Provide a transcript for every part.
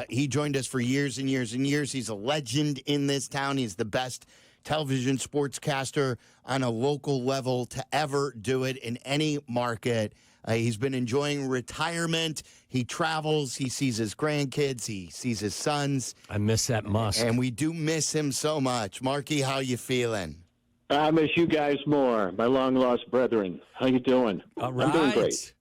He joined us for years and years and years. He's a legend in this town. He's the best television sportscaster on a local level to ever do it in any market. He's been enjoying retirement. He travels. He sees his grandkids. He sees his sons. I miss that Musk. And we do miss him so much. Marquee, how you feeling? I miss you guys more, my long-lost brethren. How you doing? All right. I'm doing great.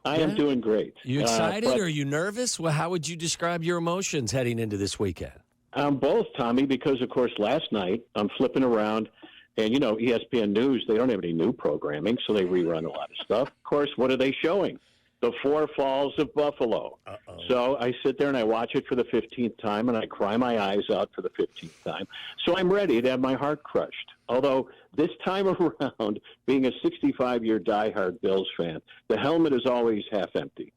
I am doing great. You excited or are you nervous? Well, how would you describe your emotions heading into this weekend? I'm both, Tommy, because, of course, last night I'm flipping around, and, ESPN News, they don't have any new programming, so they rerun a lot of stuff. Of course, what are they showing? The Four Falls of Buffalo. Uh-oh. So I sit there and I watch it for the 15th time, and I cry my eyes out for the 15th time. So I'm ready to have my heart crushed. Although this time around, being a 65-year diehard Bills fan, the helmet is always half empty,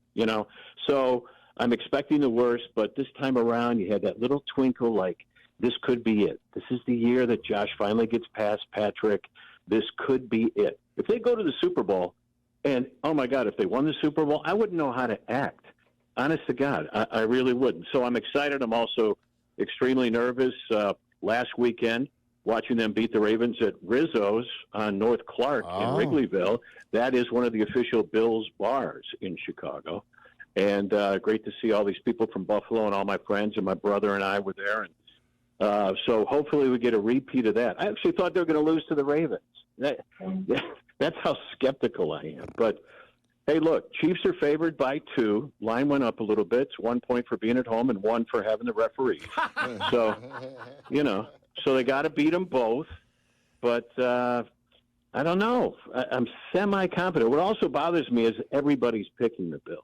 So I'm expecting the worst, but this time around you had that little twinkle like, this could be it. This is the year that Josh finally gets past Patrick. This could be it. If they go to the Super Bowl, and, oh, my God, if they won the Super Bowl, I wouldn't know how to act. Honest to God, I really wouldn't. So I'm excited. I'm also extremely nervous. Last weekend, watching them beat the Ravens at Rizzo's on North Clark in Wrigleyville. That is one of the official Bills bars in Chicago. And great to see all these people from Buffalo, and all my friends, and my brother and I were there. And so hopefully we get a repeat of that. I actually thought they were going to lose to the Ravens. That's how skeptical I am. But, hey, look, Chiefs are favored by 2. Line went up a little bit. It's 1 point for being at home and 1 for having the referee. So, so they got to beat them both. But I don't know. I'm semi-confident. What also bothers me is everybody's picking the Bills.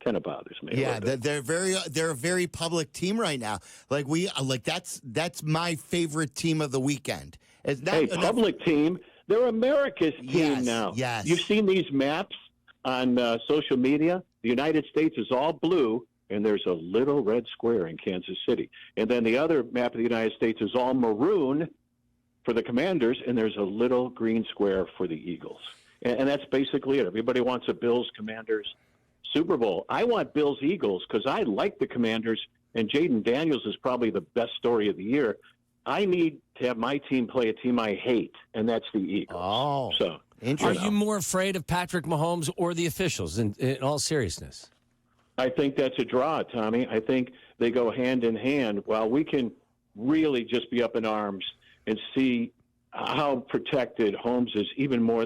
Kind of bothers me. Yeah, they're a very public team right now. That's my favorite team of the weekend. Public team. They're America's team now. Yes. You've seen these maps on social media. The United States is all blue, and there's a little red square in Kansas City. And then the other map of the United States is all maroon for the Commanders, and there's a little green square for the Eagles. And that's basically it. Everybody wants a Bills-Commanders Super Bowl. I want Bills-Eagles because I like the Commanders, and Jaden Daniels is probably the best story of the year. I need to have my team play a team I hate, and that's the Eagles. Oh, so are you more afraid of Patrick Mahomes or the officials in all seriousness? I think that's a draw, Tommy. I think they go hand in hand. Well, we can really just be up in arms and see how protected Mahomes is even more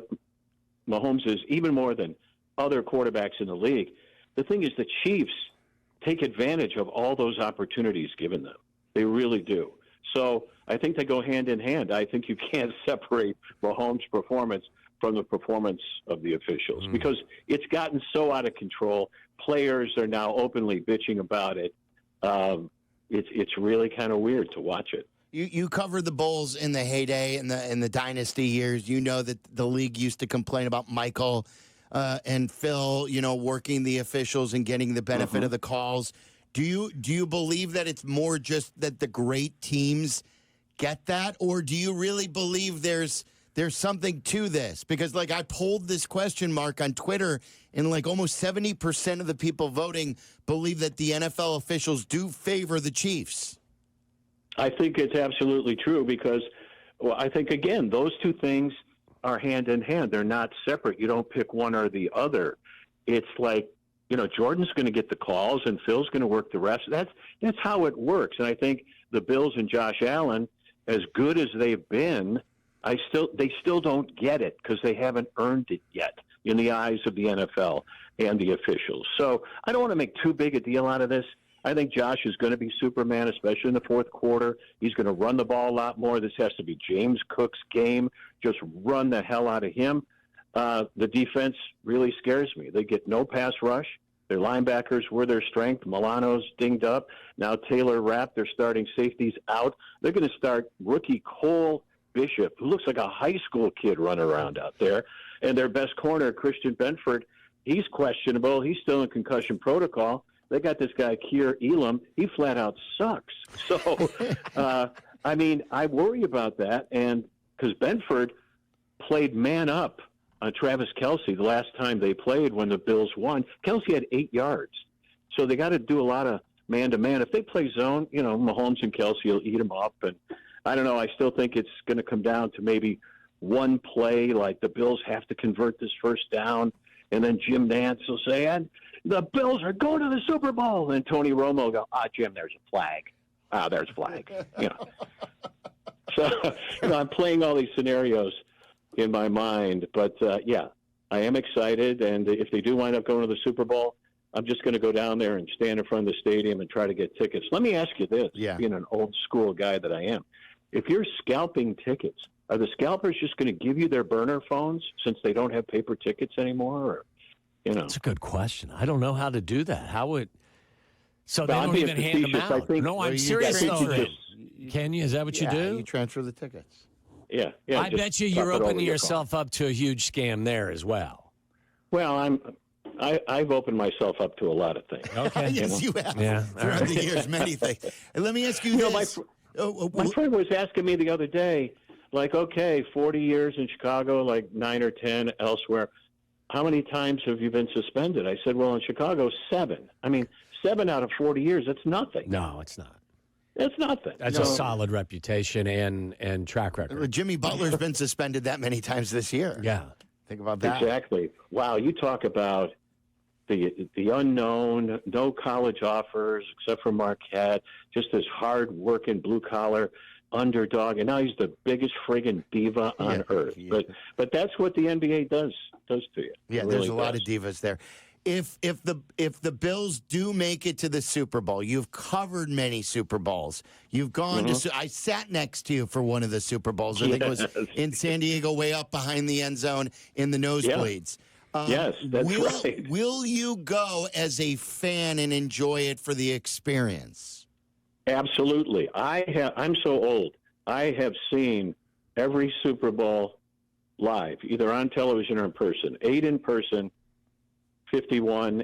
than other quarterbacks in the league. The thing is the Chiefs take advantage of all those opportunities given them. They really do. So I think they go hand in hand. I think you can't separate Mahomes' performance from the performance of the officials because it's gotten so out of control. Players are now openly bitching about it. It's really kind of weird to watch it. You covered the Bulls in the heyday in the dynasty years. You know that the league used to complain about Michael and Phil, working the officials and getting the benefit of the calls. Do you believe that it's more just that the great teams get that, or do you really believe there's something to this? Because I polled this question, Mark, on Twitter, and almost 70% of the people voting believe that the NFL officials do favor the Chiefs. I think it's absolutely true because, I think, again, those two things are hand in hand. They're not separate. You don't pick one or the other. It's like, Jordan's going to get the calls and Phil's going to work the rest. That's how it works. And I think the Bills and Josh Allen, as good as they've been, they still don't get it because they haven't earned it yet in the eyes of the NFL and the officials. So I don't want to make too big a deal out of this. I think Josh is going to be Superman, especially in the fourth quarter. He's going to run the ball a lot more. This has to be James Cook's game. Just run the hell out of him. The defense really scares me. They get no pass rush. Their linebackers were their strength. Milano's dinged up. Now Taylor Rapp, their starting safety's out. They're going to start rookie Cole Bishop, who looks like a high school kid running around out there. And their best corner, Christian Benford, he's questionable. He's still in concussion protocol. They got this guy, Keir Elam. He flat out sucks. So, I worry about that. And because Benford played man up on Travis Kelce the last time they played when the Bills won. Kelce had 8 yards. So they got to do a lot of man-to-man. If they play zone, Mahomes and Kelsey will eat them up. And I don't know. I still think it's going to come down to maybe one play, like the Bills have to convert this first down, and then Jim Nantz will say, and the Bills are going to the Super Bowl. And Tony Romo will go, Jim, there's a flag. There's a flag. So, I'm playing all these scenarios in my mind. But, I am excited. And if they do wind up going to the Super Bowl, I'm just going to go down there and stand in front of the stadium and try to get tickets. Let me ask you this, being an old school guy that I am. If you're scalping tickets, are the scalpers just going to give you their burner phones since they don't have paper tickets anymore? Or, That's a good question. I don't know how to do that. How would so they I'm don't being even hand them facetious. out? No, I'm serious though. Can you? Is that what you do? You transfer the tickets. Yeah. I bet you're opening yourself up to a huge scam there as well. Well, I've opened myself up to a lot of things. Okay. Yes, you have. Yeah. Throughout the years, many things. And let me ask you this. My friend was asking me the other day, like, okay, 40 years in Chicago, like 9 or 10 elsewhere. How many times have you been suspended? I said, well, in Chicago, 7. I mean, 7 out of 40 years, that's nothing. No, it's not. It's nothing. That's a solid reputation and track record. Jimmy Butler's been suspended that many times this year. Yeah. Think about that. Exactly. Wow, you talk about the unknown, no college offers except for Marquette, just this hard-working blue-collar underdog, and now he's the biggest friggin' diva on earth. Yeah. But that's what the NBA does to you. Yeah, there's a lot of divas there. If the Bills do make it to the Super Bowl, you've covered many Super Bowls. You've gone to. I sat next to you for one of the Super Bowls. I think it was in San Diego, way up behind the end zone in the nosebleeds. Yes, that's right. Will you go as a fan and enjoy it for the experience? Absolutely. I'm so old. I have seen every Super Bowl live, either on television or in person. 8 in person, 51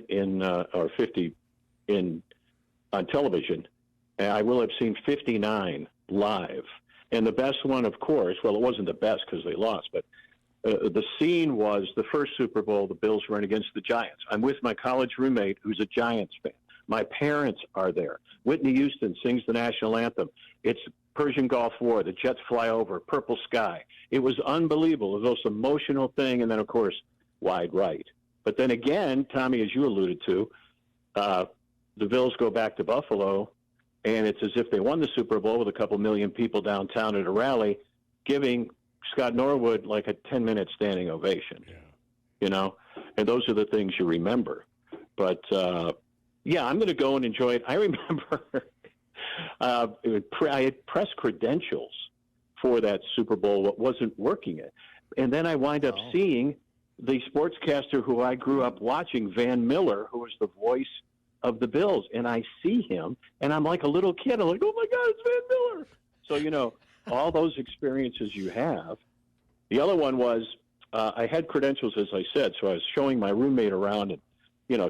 or 50 on television. And I will have seen 59 live. And the best one, of course, well, it wasn't the best because they lost, but the scene was the first Super Bowl the Bills ran against the Giants. I'm with my college roommate who's a Giants fan. My parents are there. Whitney Houston sings the national anthem. It's Persian Gulf War. The jets fly over. Purple sky. It was unbelievable. It was the most emotional thing. And then, of course, wide right. But then again, Tommy, as you alluded to, the Bills go back to Buffalo, and it's as if they won the Super Bowl with a couple million people downtown at a rally, giving Scott Norwood like a 10-minute standing ovation. Yeah. And those are the things you remember. But, I'm going to go and enjoy it. I remember I had press credentials for that Super Bowl, what wasn't working it. And then I wind up seeing the sportscaster who I grew up watching, Van Miller, who was the voice of the Bills. And I see him, and I'm like a little kid. I'm like, oh, my God, it's Van Miller. So, all those experiences you have. The other one was I had credentials, as I said, so I was showing my roommate around and,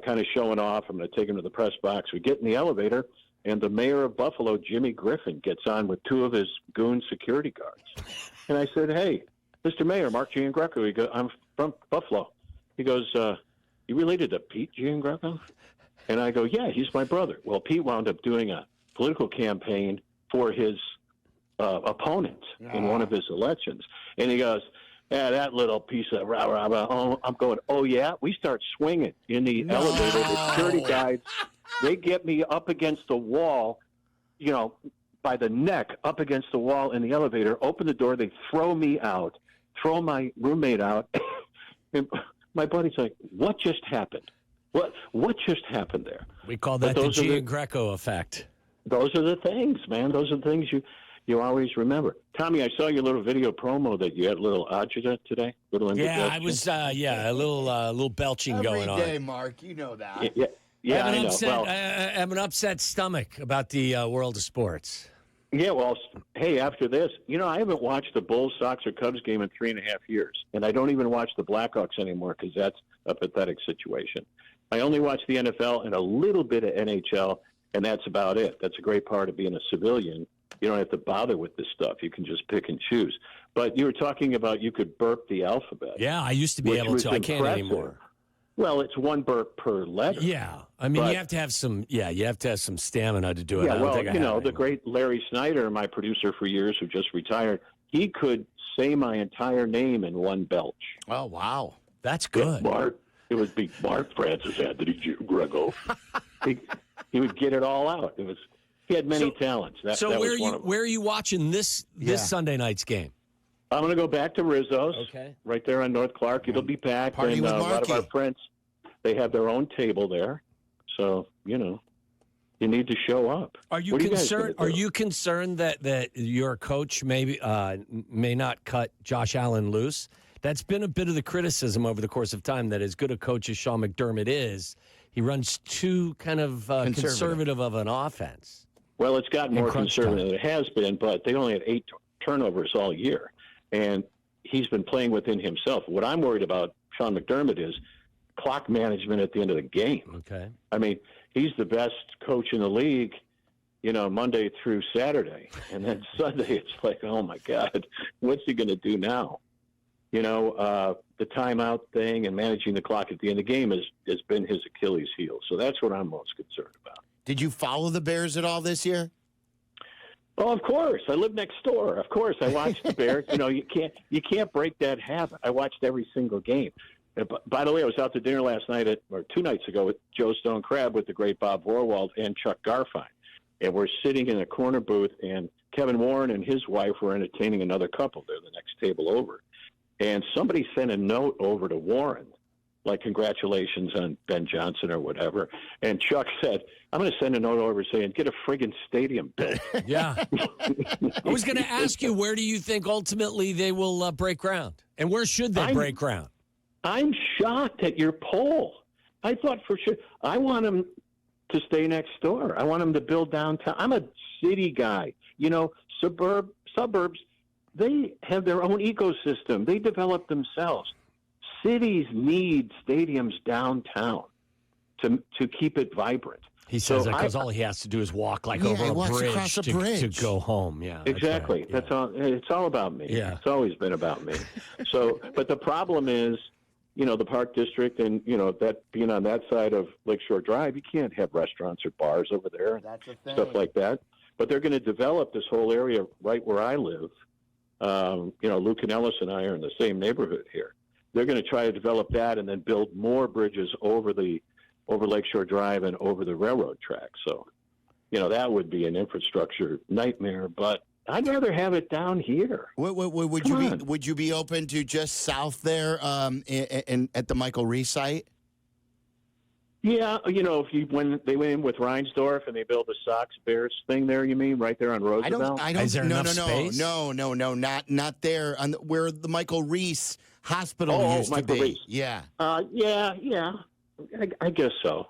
kind of showing off. I'm going to take him to the press box. We get in the elevator, and the mayor of Buffalo, Jimmy Griffin, gets on with 2 of his goon security guards. And I said, hey, Mr. Mayor, Mark Giangreco. He goes, I'm from Buffalo. He goes, you related to Pete Giangreco? And I go, yeah, he's my brother. Well, Pete wound up doing a political campaign for his opponent in one of his elections. And he goes, yeah, that little piece of rah-rah. Oh, I'm going, oh, yeah? We start swinging in the elevator. The security guys, they get me up against the wall, by the neck, up against the wall in the elevator, open the door. They throw me out, throw my roommate out. And my buddy's like, what just happened? What just happened there? We call that the Giangreco effect. Those are the things, man. Those are the things you always remember. Tommy, I saw your little video promo that you had a little agita today. Yeah, I was, a little belching going on. Every day, Mark. You know that. Yeah, I know. I have an upset stomach about the world of sports. Yeah, well, hey, after this, I haven't watched the Bulls, Sox, or Cubs game in 3.5 years. And I don't even watch the Blackhawks anymore because that's a pathetic situation. I only watch the NFL and a little bit of NHL, and that's about it. That's a great part of being a civilian. You don't have to bother with this stuff. You can just pick and choose. But you were talking about you could burp the alphabet. Yeah, I used to be able to. I can't anymore. Well, it's one burp per letter. Yeah. I mean, But- you have to have some stamina to do it. I Yeah, don't well, think I have the any. great Larry Snyder, my producer for years, who just retired, he could say my entire name in one belch. Oh, wow. That's good. Mark, it would be Mark Francis Anthony Giangreco. he would get it all out. He had many talents. That was one of them. Where are you watching this Sunday night's game? I'm going to go back to Rizzo's, Okay. right there on North Clark. It'll be packed, Party and with a lot of our Marquee. friends, they have their own table there. So, you need to show up. Are you What guys concerned? gonna Are do? you concerned that your coach may not cut Josh Allen loose? That's been a bit of the criticism over the course of time. That as good a coach as Sean McDermott is, he runs too kind of conservative of an offense. Well, it's gotten more crunch conservative than it has been, but they only had 8 turnovers all year. And he's been playing within himself. What I'm worried about, Sean McDermott, is clock management at the end of the game. Okay. I mean, he's the best coach in the league, Monday through Saturday. And then Sunday, it's like, oh, my God, what's he going to do now? The timeout thing and managing the clock at the end of the game has been his Achilles heel. So that's what I'm most concerned about. Did you follow the Bears at all this year? Oh, of course. I live next door. Of course, I watched the Bears. You can't break that habit. I watched every single game. By the way, I was out to dinner last night or 2 nights ago with Joe Stone Crab with the great Bob Vorwald and Chuck Garfien. And we're sitting in a corner booth, and Kevin Warren and his wife were entertaining another couple. They're the next table over. And somebody sent a note over to Warren, like congratulations on Ben Johnson or whatever. And Chuck said, I'm going to send a note over saying, get a friggin' stadium built. Yeah. I was going to ask you, where do you think ultimately they will break ground? And where should they break ground? I'm shocked at your poll. I thought for sure. I want them to stay next door. I want them to build downtown. I'm a city guy. Suburbs, they have their own ecosystem. They develop themselves. Cities need stadiums downtown to keep it vibrant. He says that because all he has to do is walk he over walks a across bridge, a bridge. to go home. Yeah, Exactly. That's right. That's all. It's all about me. Yeah. It's always been about me. So, but the problem is, the Park District and, that being on that side of Lakeshore Drive, you can't have restaurants or bars over there, That's a thing. stuff like that. But they're going to develop this whole area right where I live. Luke and Ellis and I are in the same neighborhood here. They're going to try to develop that and then build more bridges over Lakeshore Drive and over the railroad track. So, that would be an infrastructure nightmare, but I'd rather have it down here. Would you be open to just south there at the Michael Reese site? Yeah, when they went in with Reinsdorf and they built the Sox Bears thing there, you mean right there on Roosevelt? I don't. Is there enough space? No, not there. Where the Michael Reese Hospital used Michael to be. Reese. Yeah. Yeah. I guess so.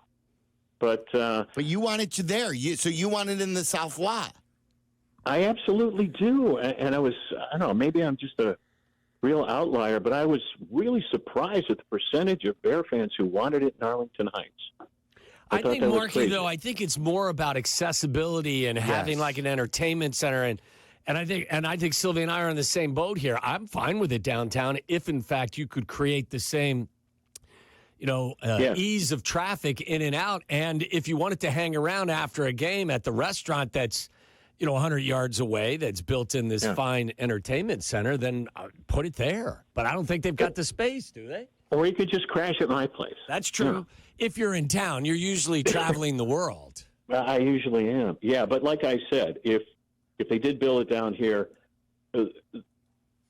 But you wanted to there. So you wanted in the South lot. I absolutely do. And I don't know, maybe I'm just a real outlier, but I was really surprised at the percentage of Bear fans who wanted it in Arlington Heights. I think, that was Marky, crazy. though, I think it's more about accessibility and having like an entertainment center. And I think Sylvia and I are in the same boat here. I'm fine with it downtown if, in fact, you could create the same ease of traffic in and out. And if you wanted to hang around after a game at the restaurant that's 100 yards away, that's built in this fine entertainment center, then put it there. But I don't think they've got the space, do they? Or you could just crash at my place. That's true. If you're in town, you're usually traveling the world. I usually am. Yeah, but like I said, if they did build it down here,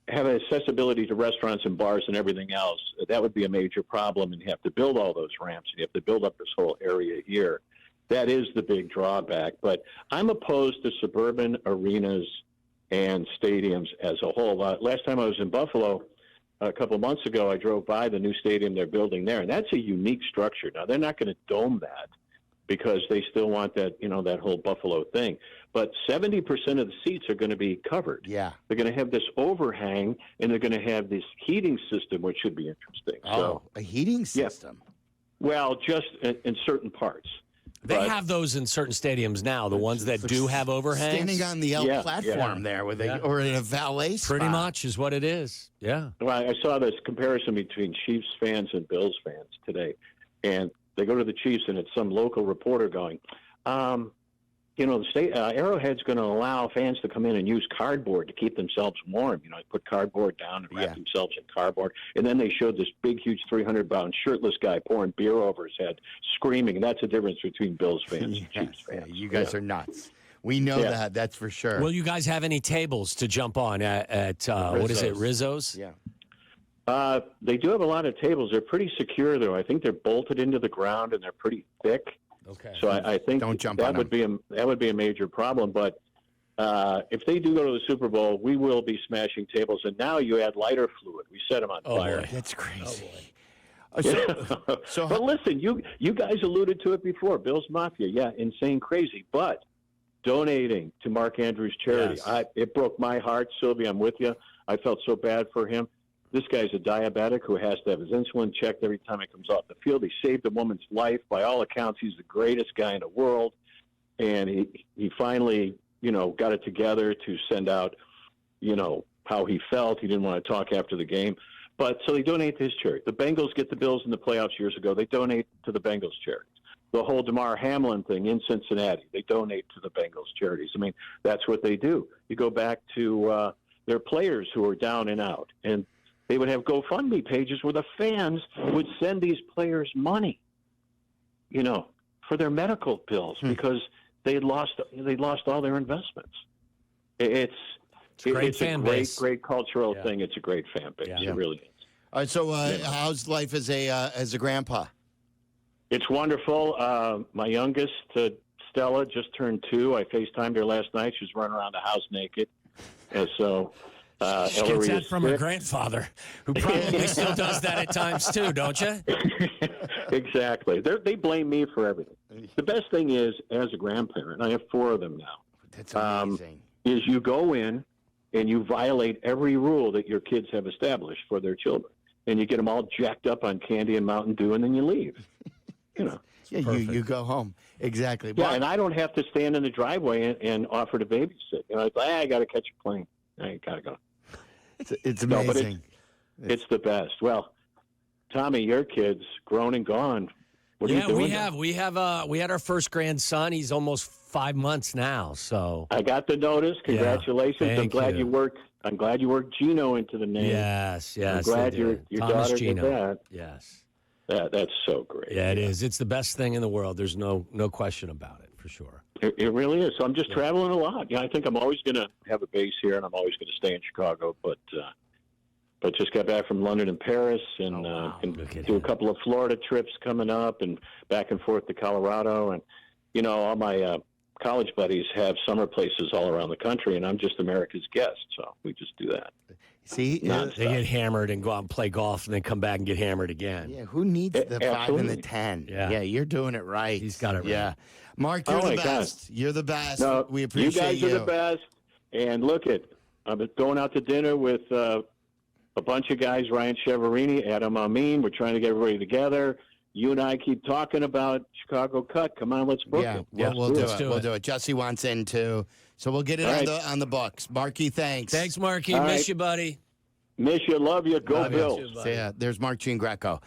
have accessibility to restaurants and bars and everything else, that would be a major problem, and you have to build all those ramps, and you have to build up this whole area here. That is the big drawback. But I'm opposed to suburban arenas and stadiums as a whole. Last time I was in Buffalo a couple of months ago, I drove by the new stadium they're building there, and that's a unique structure. Now, they're not going to dome that because they still want that, that whole Buffalo thing. But 70% of the seats are going to be covered. Yeah. They're going to have this overhang, and they're going to have this heating system, which should be interesting. Oh, a heating system. Well, just in certain parts. They have those in certain stadiums now, the ones that do have overhangs. Standing on the L platform there with or in a valet spot. Pretty much is what it is. Yeah. Well, I saw this comparison between Chiefs fans and Bills fans today, and they go to the Chiefs, and it's some local reporter going, the state Arrowhead's going to allow fans to come in and use cardboard to keep themselves warm. They put cardboard down and wrap themselves in cardboard. And then they showed this big, huge 300-pound shirtless guy pouring beer over his head, screaming. And that's the difference between Bills fans and Chiefs fans. You guys are nuts. We know that. That's for sure. Will you guys have any tables to jump on at what is it, Rizzo's? Yeah. They do have a lot of tables. They're pretty secure, though. I think they're bolted into the ground, and they're pretty thick. Okay. So I think that would be a major problem. But if they do go to the Super Bowl, we will be smashing tables. And now you add lighter fluid. We set them on fire. Boy, that's crazy. But listen, you guys alluded to it before. Bills Mafia, insane, crazy. But donating to Mark Andrews' charity, it broke my heart. Sylvia, I'm with you. I felt so bad for him. This guy's a diabetic who has to have his insulin checked every time he comes off the field. He saved a woman's life. By all accounts, he's the greatest guy in the world. And he finally, got it together to send out, how he felt. He didn't want to talk after the game. But so they donate to his charity. The Bengals get the Bills in the playoffs years ago. They donate to the Bengals charities. The whole Damar Hamlin thing in Cincinnati, they donate to the Bengals charities. I mean, that's what they do. You go back to their players who are down and out. And they would have GoFundMe pages where the fans would send these players money, for their medical bills because they lost all their investments. It's a great cultural thing. It's a great fan base. Yeah. It really is. All right, so how's life as a grandpa? It's wonderful. My youngest, Stella, just turned 2. I FaceTimed her last night. She was running around the house naked. And so she gets that from her grandfather, who probably still does that at times too, don't you? Exactly. They blame me for everything. The best thing is, as a grandparent, I have 4 of them now. That's amazing. Is you go in and you violate every rule that your kids have established for their children, and you get them all jacked up on candy and Mountain Dew, and then you leave. Yeah, you go home. Exactly. Yeah, and I don't have to stand in the driveway and offer to babysit. It's like, I got to catch a plane. I got to go. It's amazing. No, it's the best. Well, Tommy, your kids grown and gone. What are you doing? We had our first grandson. He's almost 5 months now. So I got the notice. Congratulations. I'm glad you worked Gino into the name. Yes. I'm glad your Thomas daughter Gino. did that. Yes. That's so great. Yeah, it is. It's the best thing in the world. There's no question about it, for sure. It really is. So I'm just traveling a lot. I think I'm always going to have a base here, and I'm always going to stay in Chicago. But just got back from London and Paris, and do a couple of Florida trips coming up, and back and forth to Colorado. And all my college buddies have summer places all around the country, and I'm just America's guest. So we just do that. See, they get hammered and go out and play golf, and then come back and get hammered again. Yeah, who needs the 5 and the 10? Yeah, you're doing it right. He's got it right. Yeah, Mark, you're the best. You're the best. No, we appreciate you. Guys are the best. And look I'm going out to dinner with a bunch of guys, Ryan Cheverini, Adam Amin. We're trying to get everybody together. You and I keep talking about Chicago Cut. Come on, let's book it. We'll do it. We'll do it. Jesse wants in too, so we'll get it on the books. Marky, thanks. Thanks, Marky. Miss you, buddy. Miss you. Love you. Go Bills. So, there's Mark Giangreco.